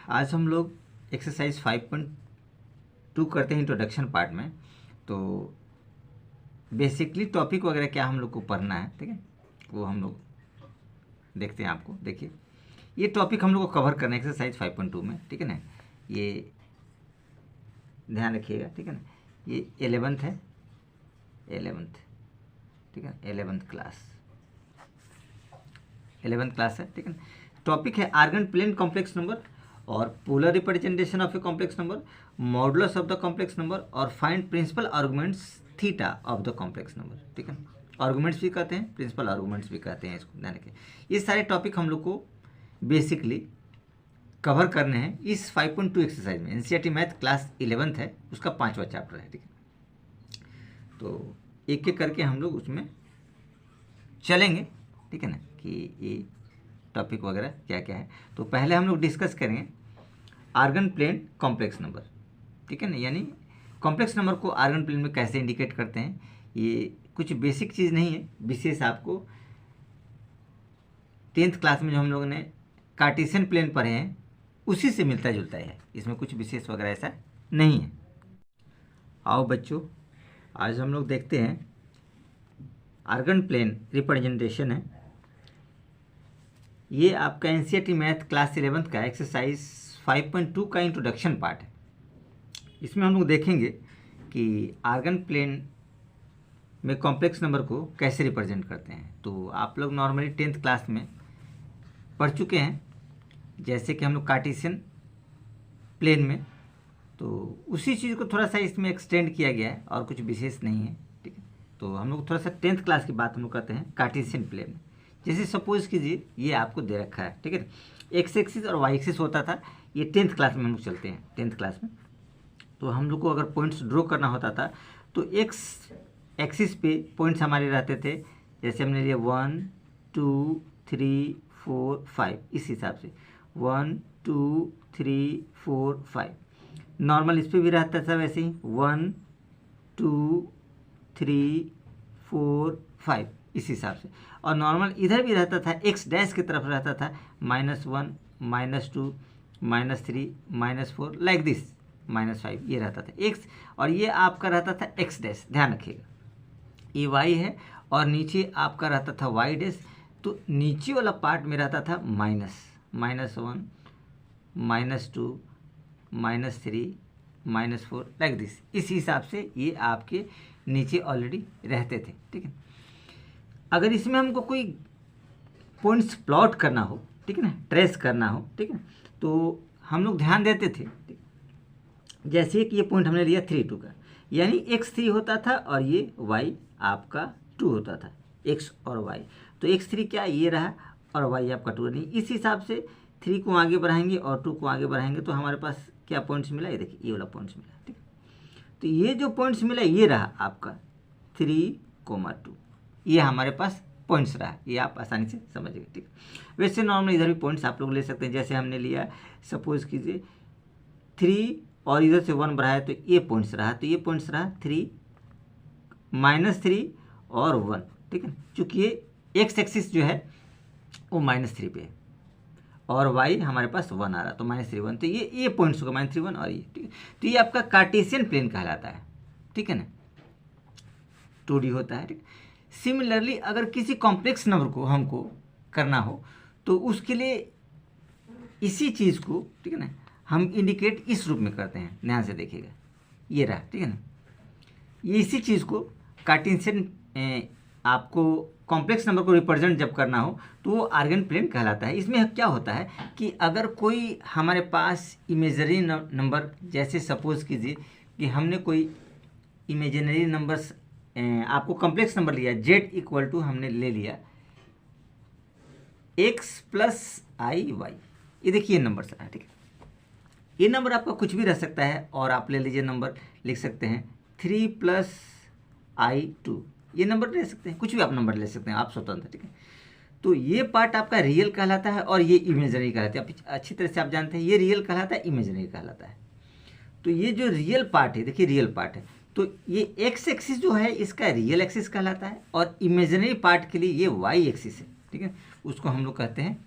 आज हम लोग एक्सरसाइज 5.2 करते हैं इंट्रोडक्शन पार्ट में। तो बेसिकली टॉपिक वगैरह क्या हम लोग को पढ़ना है, ठीक है, वो हम लोग देखते हैं। आपको देखिए ये टॉपिक हम लोग को कवर करना है एक्सरसाइज 5.2 में, ठीक है ना। ये ध्यान रखिएगा, ठीक है ना। ये 11th है, 11th, ठीक है, 11th क्लास है, ठीक है ना। टॉपिक है आर्गन प्लेन कॉम्प्लेक्स नंबर और polar representation of a complex number, modulus of the complex number और find principal arguments theta of the complex number, ठीक है। आर्गुमेंट्स भी कहते हैं, प्रिंसिपल आर्गुमेंट्स भी कहते हैं, इसको ध्यान रखें। ये सारे टॉपिक हम लोग को बेसिकली कवर करने हैं इस 5.2 एक्सरसाइज में। एनसीईआरटी मैथ क्लास 11th है, उसका 5वां चैप्टर है, ठीक है। तो एक एक करके हम लोग उसमें चलेंगे, ठीक है ना, कि ये टॉपिक वगैरह क्या क्या है। तो पहले हम लोग डिस्कस करेंगे आर्गन प्लेन कॉम्प्लेक्स नंबर, ठीक है ना, यानी कॉम्प्लेक्स नंबर को आर्गन प्लेन में कैसे इंडिकेट करते हैं। ये कुछ बेसिक चीज़ नहीं है, विशेष आपको 10th क्लास में जो हम लोगों ने कार्टेशियन प्लेन पढ़े हैं उसी से मिलता जुलता है, इसमें कुछ विशेष वगैरह ऐसा नहीं है। आओ बच्चों, आज हम लोग देखते हैं आर्गन प्लेन रिप्रेजेंटेशन है। ये आपका एनसीईआरटी मैथ क्लास 11th का एक्सरसाइज 5.2 का इंट्रोडक्शन पार्ट है। इसमें हम लोग देखेंगे कि आर्गन प्लेन में कॉम्प्लेक्स नंबर को कैसे रिप्रेजेंट करते हैं। तो आप लोग नॉर्मली 10th क्लास में पढ़ चुके हैं, जैसे कि हम लोग कार्टेशियन प्लेन में, तो उसी चीज़ को थोड़ा सा इसमें एक्सटेंड किया गया है और कुछ विशेष नहीं है, ठीक है। तो हम लोग थोड़ा सा 10th क्लास की बात हम लोग करते हैं कार्टेशियन प्लेन में। जैसे सपोज कीजिए ये आपको दे रखा है, ठीक है, एक्स एक्सिस और वाई एक्सिस होता था। ये 10th क्लास में हम लोग चलते हैं, 10th क्लास में। तो हम लोग को अगर पॉइंट्स ड्रॉ करना होता था तो एक्स एक्सिस पे पॉइंट्स हमारे रहते थे, जैसे हमने लिया 1 2 3 4 5, इस हिसाब से 1 2 3 4 5। नॉर्मल इस पर भी रहता था वैसे ही 1 2 3 4 5, इस हिसाब से। और नॉर्मल इधर भी रहता था, एक्स डैश की तरफ रहता था -1 -2 -3 -4 लाइक दिस, -5 ये रहता था एक्स। और ये आपका रहता था एक्स डैश, ध्यान रखिएगा। ये वाई है और नीचे आपका रहता था वाई डैश। तो नीचे वाला पार्ट में रहता था -1 -2 -3 -4 लाइक दिस, इस हिसाब से ये आपके नीचे ऑलरेडी रहते थे, ठीक है। अगर इसमें हमको कोई पॉइंट्स प्लॉट करना हो, ठीक है ना, ट्रेस करना हो, ठीक है, तो हम लोग ध्यान देते थे। जैसे कि ये पॉइंट हमने लिया 3 2 का, यानी x3 होता था और ये y आपका 2 होता था, x और y। तो x3 क्या ये रहा और y आपका 2, नहीं इस हिसाब से 3 को आगे बढ़ाएंगे और 2 को आगे बढ़ाएंगे तो हमारे पास क्या पॉइंट्स मिला, ये देखिए ये वाला पॉइंट्स मिला, ठीक। तो ये जो पॉइंट्स मिला ये रहा आपका 3, 2, ये हमारे पास पॉइंट्स रहा, ये आप आसानी से समझिए, ठीक। वैसे नॉर्मली इधर भी पॉइंट्स आप लोग ले सकते हैं, जैसे हमने लिया सपोज कीजिए 3 और इधर से 1 बढ़ाया तो ये पॉइंट्स रहा, तो ये पॉइंट्स रहा 3 -3 और 1, ठीक है। चूँकि ये एक्स एक्सिस जो है वो -3 पे है और y हमारे पास 1 आ रहा, तो -3 1, तो ये पॉइंट्स होगा -3 1 और ये, ठीक है। तो ये आपका कार्टेशियन प्लेन कहलाता है, ठीक है ना, 2D होता है, ठीक। सिमिलरली अगर किसी कॉम्प्लेक्स नंबर को हमको करना हो तो उसके लिए इसी चीज़ को, ठीक है ना, हम इंडिकेट इस रूप में करते हैं, ध्यान से देखिएगा, ये रहा, ठीक है ना। ये इसी चीज़ को कार्टेशियन आपको कॉम्प्लेक्स नंबर को रिप्रेजेंट जब करना हो तो वो आर्गन प्लेन कहलाता है। इसमें क्या होता है कि अगर कोई हमारे पास इमेजनरी नंबर, जैसे सपोज कीजिए कि हमने कोई इमेजिनरी नंबर्स आपको कॉम्प्लेक्स नंबर लिया, z = हमने ले लिया x + i y, ये देखिए नंबर है, ठीक है। ये नंबर आपका कुछ भी रह सकता है और आप ले लीजिए नंबर लिख सकते हैं 3 + i2, ये नंबर ले सकते हैं, कुछ भी आप नंबर ले सकते हैं, आप स्वतंत्र, ठीक है। तो ये पार्ट आपका रियल कहलाता है और ये इमेजनरी कहलाता है। अच्छी तरह से आप जानते हैं ये रियल कहलाता है, इमेजनरी कहलाता है। तो ये जो रियल पार्ट है, देखिए रियल पार्ट है, तो ये एक्स एक्सिस जो है इसका रियल एक्सिस कहलाता है और इमेजनरी पार्ट के लिए ये वाई एक्सिस है, ठीक है, उसको हम लोग कहते हैं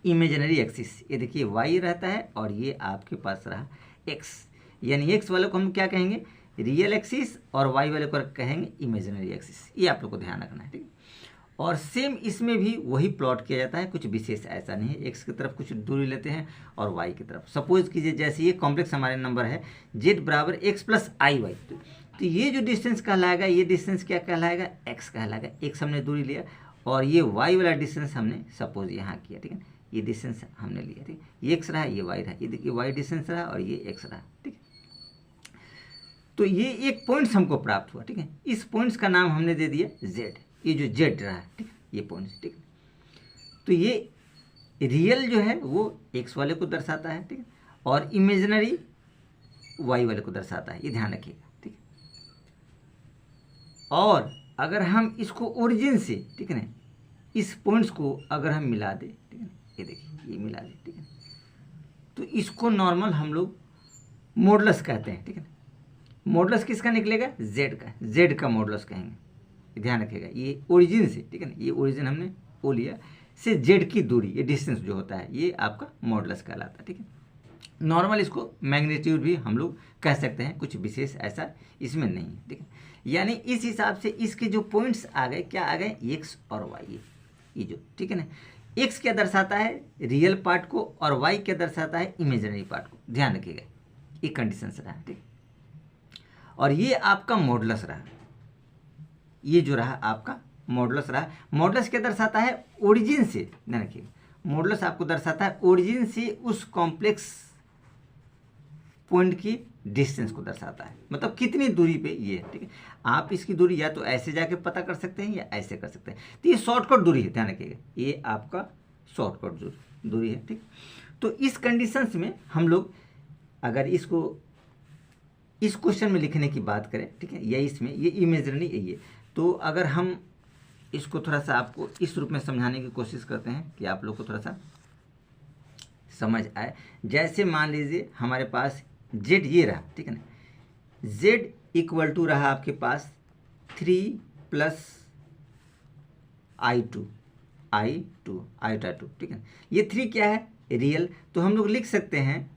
इमेजिनरी एक्सिस, ये देखिए y रहता है और ये आपके पास रहा x, यानी x वाले को हम क्या कहेंगे, रियल एक्सिस, और y वाले को कहेंगे इमेजिनरी एक्सिस। ये आप लोग को ध्यान रखना है, ठीक है। और सेम इसमें भी वही प्लॉट किया जाता है, कुछ विशेष ऐसा नहीं है। x की तरफ कुछ दूरी लेते हैं और y की तरफ, सपोज कीजिए जैसे ये कॉम्प्लेक्स हमारे नंबर है z बराबर x प्लस आई वाई, तो ये जो डिस्टेंस कहलाएगा, ये डिस्टेंस क्या कहलाएगा, x कहलाएगा। x हमने दूरी लिया और ये y वाला डिस्टेंस हमने सपोज यहाँ किया, ठीक है, ये डिस्टेंस हमने लिया, ठीक है, ये x रहा, ये y रहा, ये देखिए y डिस्टेंस रहा और ये x रहा, ठीक है। तो ये एक पॉइंट्स हमको प्राप्त हुआ, ठीक है। इस पॉइंट्स का नाम हमने दे दिया z, ये जो z रहा है, ठीक है, ये पॉइंट्स, ठीक है। तो ये रियल जो है वो x वाले को दर्शाता है, ठीक है, और इमेजिनरी y वाले को दर्शाता है, ये ध्यान रखिएगा, ठीक है। और अगर हम इसको ओरिजिन से, ठीक है ना, इस पॉइंट्स को अगर हम मिला दें, ठीक है, ये देखिए ये मिला दें, ठीक है, तो इसको नॉर्मल हम लोग मॉडुलस कहते हैं, ठीक है। मॉडुलस किसका निकलेगा, z का मॉडुलस कहेंगे, ध्यान रखिएगा। ये ओरिजिन से, ठीक है ना, ये ओरिजिन हमने ओ लिया से z की दूरी, ये डिस्टेंस जो होता है, ये आपका मॉडुलस कहलाता है, ठीक है। नॉर्मल इसको मैग्नीट्यूड भी हम लोग कह सकते हैं, कुछ विशेष ऐसा इसमें नहीं है, ठीक है। यानी इस हिसाब से इसके जो पॉइंट्स आ गए, क्या आ गए, x और y, ये जो, ठीक है ना, x क्या दर्शाता है, रियल पार्ट को, और y क्या दर्शाता है, इमेजिनरी पार्ट को, ध्यान रखिएगा। ये कंडीशन रहा, ठीक। और ये आपका मॉडुलस रहा, ये जो रहा आपका मॉडुलस रहा। मॉडुलस क्या दर्शाता है, ओरिजिन से, ध्यान रखिएगा, मॉडुलस आपको दर्शाता है ओरिजिन से उस कॉम्प्लेक्स पॉइंट की डिस्टेंस को दर्शाता है, मतलब कितनी दूरी पे ये है, ठीक है। आप इसकी दूरी या तो ऐसे जाके पता कर सकते हैं या ऐसे कर सकते हैं, तो ये शॉर्टकट दूरी है, ध्यान रखिएगा, ये आपका शॉर्टकट दूरी है, ठीक। तो इस कंडीशंस में हम लोग अगर इसको इस क्वेश्चन में लिखने की बात करें, ठीक है, या इसमें ये इमेजिनरी ये, तो अगर हम इसको थोड़ा सा आपको इस रूप में समझाने की कोशिश करते हैं कि आप लोग को थोड़ा सा समझ आए। जैसे मान लीजिए हमारे पास z ये रहा, ठीक है ना, z इक्वल टू रहा आपके पास 3 प्लस i2 आईटा 2, ठीक है। ये 3 क्या है, रियल, तो हम लोग लिख सकते हैं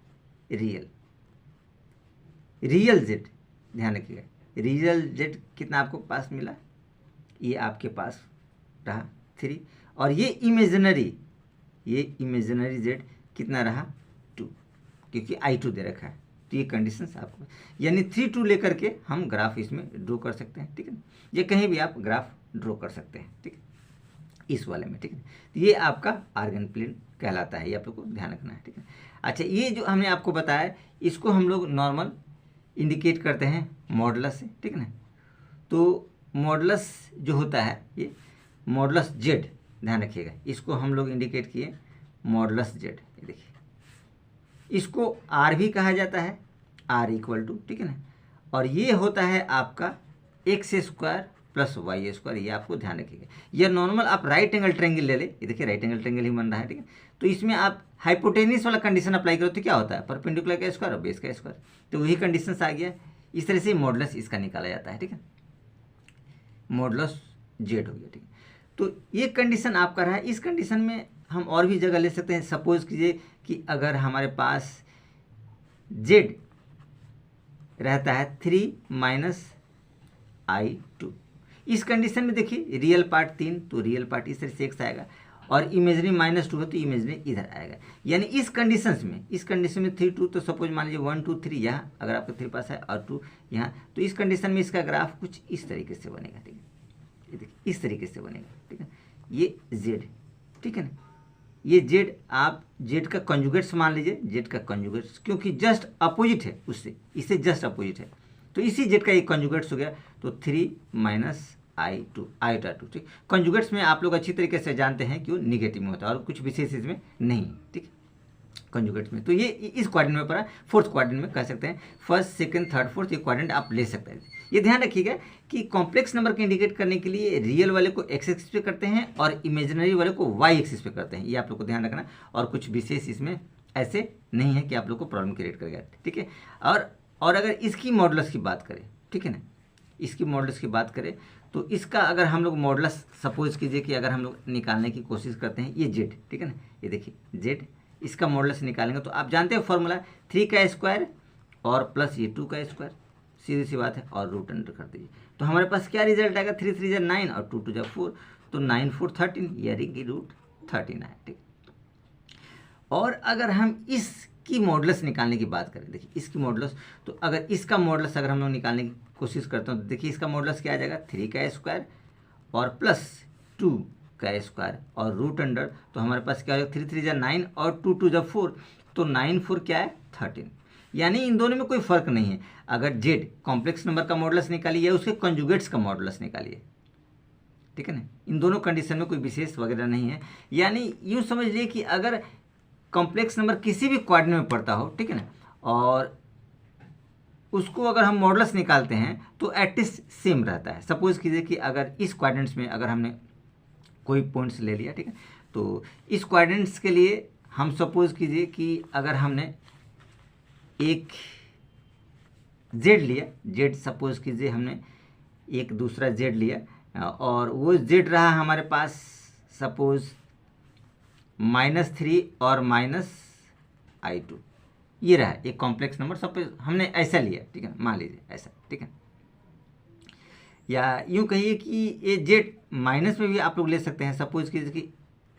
रियल z, ध्यान रखिएगा, रियल z कितना आपको पास मिला, ये आपके पास रहा 3, और ये इमेजिनरी z कितना रहा 2, क्योंकि i2 दे रखा है। तो ये कंडीशंस आपको, यानी 3 2 लेकर के हम ग्राफ इसमें ड्रॉ कर सकते हैं, ठीक है। ये कहीं भी आप ग्राफ ड्रॉ कर सकते हैं, ठीक है, इस वाले में, ठीक है। तो ये आपका आर्गन प्लेन कहलाता है, ये आप लोग को ध्यान रखना है, ठीक है। अच्छा, ये जो हमने आपको बताया, इसको हम लोग नॉर्मल इंडिकेट करते हैं मॉडुलस से, ठीक है ना। तो मॉडुलस जो होता है, ये मॉडुलस z, ध्यान रखिएगा, इसको हम लोग इंडिकेट किए मॉडुलस z, ये देखिए, इसको r भी कहा जाता है, r इक्वल टू, ठीक है ना, और ये होता है आपका x square plus y square, ये आपको ध्यान रखिएगा। यह नॉर्मल आप राइट एंगल ट्रेंगल ले ले, ये देखिए राइट एंगल ट्रेंगल ही बन रहा है, ठीक है। तो इसमें आप हाइपोटेनियस वाला कंडीशन अप्लाई करो तो क्या होता है, परपेंडिकुलर का स्क्वायर और बेस का स्क्वायर, तो वही कंडीशन आ गया। इस तरह से मॉडुलस इसका निकाला जाता है, ठीक है, मॉडुलस जेड हो गया, ठीक है। तो ये कंडीशन आपका रहा। इस कंडीशन में हम और भी जगह ले सकते हैं। सपोज कीजिए कि अगर हमारे पास जेड रहता है 3 माइनस i2, इस कंडीशन में देखिए रियल पार्ट 3, तो रियल पार्ट इस तरह से x आएगा, और इमेजरी -2 है तो इमेजरी इधर आएगा। यानी इस कंडीशन में 3 2, तो सपोज मान लीजिए 1 2 3 यहाँ, अगर आपका 3 पास है और 2 यहाँ, तो इस कंडीशन में इसका ग्राफ कुछ इस तरीके से बनेगा, ठीक है, ये देखिए इस तरीके से बनेगा, ठीक है। ये z, ठीक है ना, ये z आप z का कंजुगेट्स मान लीजिए, z का कंजुगेट्स, क्योंकि जस्ट अपोजिट है उससे, इससे जस्ट अपोजिट है, तो इसी z का एक कंजुगेट्स हो गया, तो 3 माइनस i2 आईटा 2, ठीक। कंजुगेट्स में आप लोग अच्छी तरीके से जानते हैं कि वो निगेटिव में होता है और कुछ विशेष इसमें नहीं, ठीक, कंजुगेट्स में। तो ये इस क्वाड्रेंट में पड़ा, फोर्थ क्वाड्रेंट में कह सकते हैं, फर्स्ट सेकंड थर्ड फोर्थ, ये क्वाड्रेंट आप ले सकते हैं। ये ध्यान रखिएगा कि कॉम्प्लेक्स नंबर को इंडिकेट करने के लिए रियल वाले को x एक्सिस पे करते हैं और इमेजिनरी वाले को y एक्सिस पे करते हैं, ये आप लोग को ध्यान रखना, और कुछ विशेष इसमें ऐसे नहीं है कि आप लोग को प्रॉब्लम क्रिएट करेगा, ठीक है। और अगर इसकी मॉडुलस की बात करें, ठीक है ना, इसकी मॉडुलस की बात करें तो इसका अगर हम लोग मॉडुलस सपोज कीजिए कि अगर हम लोग निकालने की कोशिश करते हैं ये जेड, ठीक है ना, ये देखिए जेड, इसका मॉडुलस निकालेंगे तो आप जानते हैं फॉर्मूला 3 का स्क्वायर और प्लस ये 2 का स्क्वायर, सीधी सी बात है, और रूट अंडर कर दीजिए। तो हमारे पास क्या रिजल्ट आएगा, 3 3 9 और 2 2 4, तो 9 4 13, यानी कि रूट 13 है, ठीक। और अगर हम इसकी मॉडुलस निकालने की बात करें, देखिए इसकी मॉडुलस, तो अगर इसका मॉडुलस अगर हम लोग निकालने की कोशिश करते हैं तो देखिए इसका मॉडुलस क्या आ जाएगा, 3 का स्क्वायर और प्लस 2 का स्क्वायर और रूट अंडर, तो हमारे पास क्या हो जाएगा, 3 3 9 और 2 2 4, तो 9 4 क्या है 13, यानी इन दोनों में कोई फर्क नहीं है। अगर जेड कॉम्प्लेक्स नंबर का मॉडुलस निकालिए या उसके कॉन्जुगेट्स का मॉडुलस निकालिए, ठीक है ना, इन दोनों कंडीशन में कोई विशेष वगैरह नहीं है। यानी यूँ समझ लिए कि अगर कॉम्प्लेक्स नंबर किसी भी क्वाड्रेंट में पड़ता हो, ठीक है ना, और उसको अगर हम मॉडुलस निकालते हैं तो एटलीस्ट सेम रहता है। सपोज कीजिए कि अगर इस क्वाड्रेंट्स में अगर हमने कोई पॉइंट्स ले लिया, ठीक है, तो इस क्वाड्रेंट्स के लिए हम सपोज कीजिए कि अगर हमने एक जेड लिया, जेड सपोज कीजिए हमने एक दूसरा जेड लिया और वो जेड रहा हमारे पास सपोज -3 और -i2, ये रहा एक कॉम्प्लेक्स नंबर, सपोज हमने ऐसा लिया, ठीक है, मान लीजिए ऐसा, ठीक है, या यूँ कहिए कि ये जेड माइनस में भी आप लोग ले सकते हैं। सपोज कीजिए कि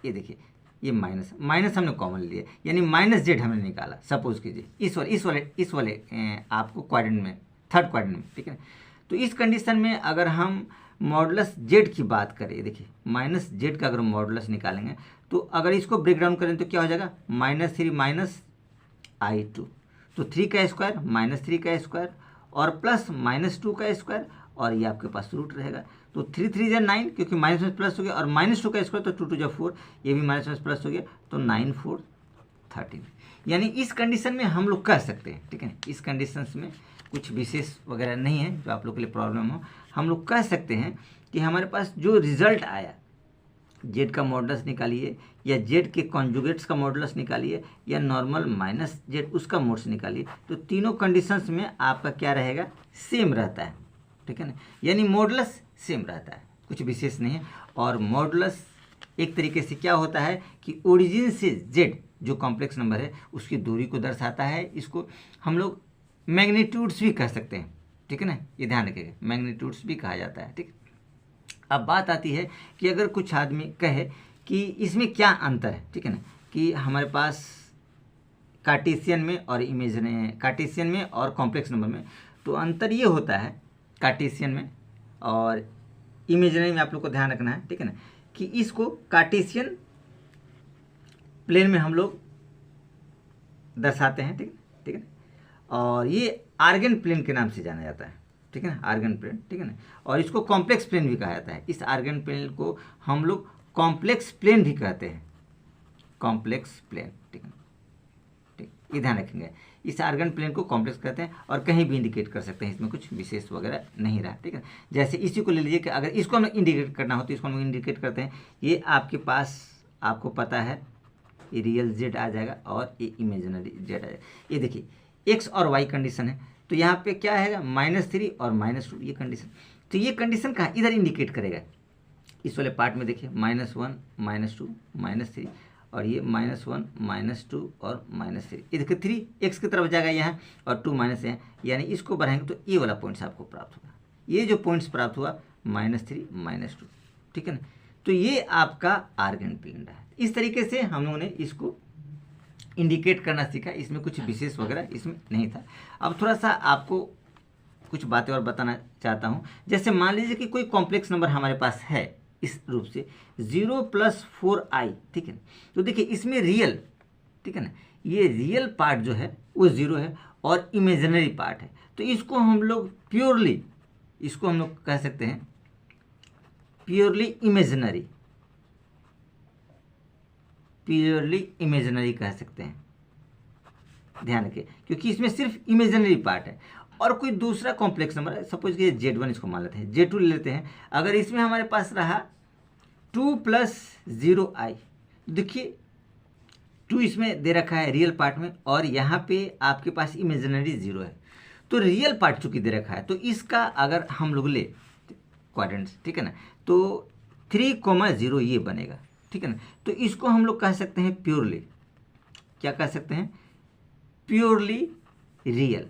ये देखिए ये माइनस हमने कॉमन लिया, यानी माइनस जेड हमने निकाला, सपोज कीजिए इस वाले आपको क्वाड्रेंट में, थर्ड क्वाड्रेंट में, ठीक है। तो इस कंडीशन में अगर हम मॉडुलस जेड की बात करें, देखिए माइनस जेड का अगर मॉडुलस निकालेंगे तो अगर इसको ब्रेक डाउन करें तो क्या हो जाएगा, -3 -i2, तो 3 का स्क्वायर -3 का स्क्वायर और प्लस -2 का स्क्वायर और ये आपके पास रूट रहेगा। तो 3 3 9, क्योंकि माइनस में प्लस हो गया, और -2 का स्क्वायर तो 2 2 4, ये भी माइनस में प्लस हो गया, तो 9 4 13। यानी इस कंडीशन में हम लोग कह सकते हैं, ठीक है, इस कंडीशन में कुछ विशेष वगैरह नहीं है जो आप लोग के लिए प्रॉब्लम हो, हम लोग कह सकते हैं कि हमारे पास जो रिजल्ट आया, जेड का मॉडुलस निकालिए या जेड के कॉन्जुगेट्स का मॉडुलस निकालिए या नॉर्मल माइनस जेड उसका मॉडुलस निकालिए, तो तीनों कंडीशंस में आपका क्या रहेगा, सेम रहता है, ठीक है ना, यानी मॉडुलस सेम रहता है, कुछ विशेष नहीं है। और मॉडुलस एक तरीके से क्या होता है कि ओरिजिन से जेड जो कॉम्प्लेक्स नंबर है उसकी दूरी को दर्शाता है। इसको हम लोग मैग्नीट्यूड्स भी कह सकते हैं, ठीक है ना, ये ध्यान रखिएगा, मैग्नीट्यूड्स भी कहा जाता है, ठीक। अब बात आती है कि अगर कुछ आदमी कहे कि इसमें क्या अंतर है, ठीक है ना, कि हमारे पास कार्टेशियन में और कार्टेशियन में और कॉम्प्लेक्स नंबर में, तो अंतर ये होता है कार्टेशियन में और इमेजिनरी में, आप लोग को ध्यान रखना है, ठीक है ना, कि इसको कार्टेशियन प्लेन में हम लोग दर्शाते हैं, ठीक है, और ये आर्गन प्लेन के नाम से जाना जाता है, ठीक है ना, आर्गन प्लेन, ठीक है ना, और इसको कॉम्प्लेक्स प्लेन भी कहा जाता है। इस आर्गन प्लेन को हम लोग कॉम्प्लेक्स प्लेन भी कहते हैं, कॉम्प्लेक्स प्लेन, ठीक है, ठीक, ये ध्यान रखेंगे, इस आर्गन प्लेन को कॉम्प्लेक्स कहते हैं और कहीं भी इंडिकेट कर सकते हैं, इसमें कुछ विशेष वगैरह नहीं रहा, ठीक है। जैसे इसी को ले लीजिए कि अगर इसको हम इंडिकेट करना हो तो इसको हम इंडिकेट करते हैं, ये आपके पास आपको पता है ये रियल जेड आ जाएगा और ये इमेजिनरी जेड आ जाएगा। ये देखिए एक्स और वाई कंडीशन है, तो यहाँ पे क्या है -3 और -2, ये कंडीशन, तो ये कंडीशन कहाँ इधर इंडिकेट करेगा, इस वाले पार्ट में देखिए -1 -2 -3 और ये -1 -2 और -3, ये देखिए 3 एक्स की तरफ जाएगा यहाँ और 2 माइनस है, यानी इसको बढ़ाएंगे तो ये वाला पॉइंट्स आपको प्राप्त होगा, ये जो पॉइंट्स प्राप्त हुआ -3 -2, ठीक है ना, तो ये आपका आर्गन प्लेन रहा। इस तरीके से हम लोगों ने इसको इंडिकेट करना सीखा, इसमें कुछ विशेष वगैरह इसमें नहीं था। अब थोड़ा सा आपको कुछ बातें और बताना चाहता हूँ। जैसे मान लीजिए कि कोई कॉम्प्लेक्स नंबर हमारे पास है इस रूप से 0 + 4i, ठीक है, तो देखिए इसमें रियल, ठीक है ना, ये रियल पार्ट जो है वो 0 है और इमेजिनरी पार्ट है, तो इसको हम लोग प्योरली, इसको हम लोग कह सकते हैं प्योरली इमेजिनरी कह सकते हैं, ध्यान रखिए, क्योंकि इसमें सिर्फ इमेजिनरी पार्ट है। और कोई दूसरा कॉम्प्लेक्स नंबर है, सपोज कि Z1 इसको मान लेते हैं, Z2 ले लेते हैं, अगर इसमें हमारे पास रहा 2 + 0i, देखिए 2 इसमें दे रखा है रियल पार्ट में और यहाँ पे आपके पास इमेजिनरी 0 है, तो रियल पार्ट चूंकि दे रखा है तो इसका अगर हम लोग ले क्वाड्रेंट्स, ठीक है ना। तो 3,0 ये बनेगा, ठीक है ना। तो इसको हम लोग कह सकते हैं प्योरली, क्या कह सकते हैं, प्योरली रियल,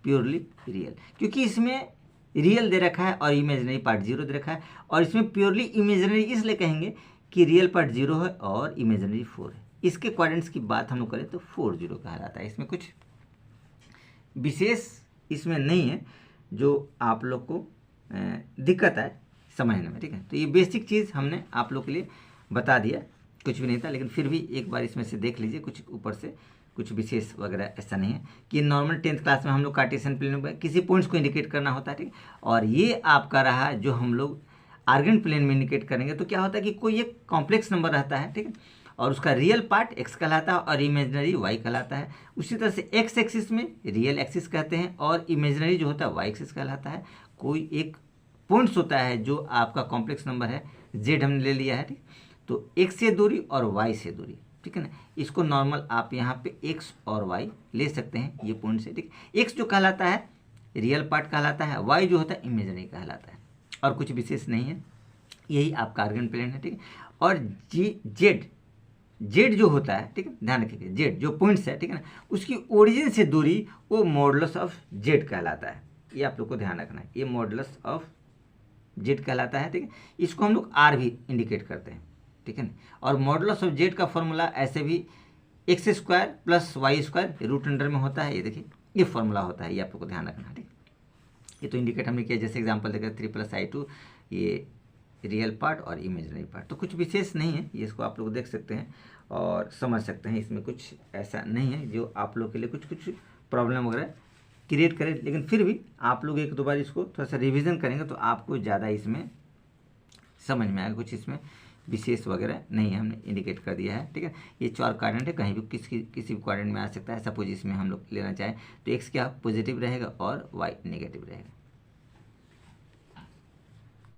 प्योरली रियल, क्योंकि इसमें रियल दे रखा है और इमेजिनरी पार्ट 0 दे रखा है। और इसमें प्योरली इमेजिनरी इसलिए कहेंगे कि रियल पार्ट 0 है और इमेजिनरी 4 है। इसके क्वाड्रेंट्स की बात हम लोग करें तो 4,0 कहलाता है। इसमें कुछ विशेष इसमें नहीं है जो आप लोग को दिक्कत आए समझने में, ठीक है। तो ये बेसिक चीज़ हमने आप लोग के लिए बता दिया, कुछ भी नहीं था, लेकिन फिर भी एक बार इसमें से देख लीजिए, कुछ ऊपर से कुछ विशेष वगैरह ऐसा नहीं है कि नॉर्मल 10th क्लास में हम लोग कार्टेशियन प्लेन में किसी पॉइंट्स को इंडिकेट करना होता है, ठीक। और ये आपका रहा जो हम लोग आर्गन प्लेन में इंडिकेट करेंगे, तो क्या होता है कि कोई एक कॉम्प्लेक्स नंबर रहता है, ठीक है, और उसका रियल पार्ट x कहलाता है और इमेजिनरी y कहलाता है। उसी तरह से x एक्सिस में रियल एक्सिस कहते हैं और इमेजिनरी जो होता है y एक्सिस कहलाता है। कोई एक पॉइंट्स होता है जो आपका कॉम्प्लेक्स नंबर है, z हमने ले लिया है, ठीक। तो x से दूरी और y से दूरी, ठीक है ना, इसको नॉर्मल आप यहाँ पे x और y ले सकते हैं, ये पॉइंट से, ठीक। x जो कहलाता है रियल पार्ट कहलाता है, y जो होता है इमेजिनरी कहलाता है, और कुछ विशेष नहीं है, यही आपका आर्गन प्लेन है, ठीक है। और जेड जो होता है, ठीक है, ध्यान रखिए, जेड जो पॉइंट्स है, ठीक है ना, उसकी ओरिजिन से दूरी वो मॉडुलस ऑफ जेड कहलाता है। ये आप लोग को ध्यान रखना है, ये मॉडुलस ऑफ जेड कहलाता है, ठीक है। इसको हम लोग आर भी इंडिकेट करते हैं, ठीक है ना। और मॉडुलस ऑफ जेड का फॉर्मूला ऐसे भी x² + y² रूट अंडर में होता है, ये देखिए ये फॉर्मूला होता है, ये आप लोग को ध्यान रखना है, ठीक। ये तो इंडिकेट हमने किया, जैसे एग्जांपल देखा 3 + i2, ये रियल पार्ट और इमेजिनरी पार्ट, तो कुछ विशेष नहीं है, ये इसको आप लोग देख सकते हैं और समझ सकते हैं। इसमें कुछ ऐसा नहीं है जो आप लोग के लिए कुछ प्रॉब्लम वगैरह क्रिएट करे, लेकिन फिर भी आप लोग 1-2 बार इसको थोड़ा सा रिवीजन करेंगे तो आपको ज़्यादा इसमें समझ में आएगा। कुछ इसमें विशेष वगैरह नहीं है, हमने इंडिकेट कर दिया है, ठीक है। ये 4 क्वाड्रेंट है, कहीं भी किसी भी क्वाड्रेंट में आ सकता है। सपोज इसमें हम लोग लेना चाहें तो x क्या पॉजिटिव रहेगा और y नेगेटिव रहेगा।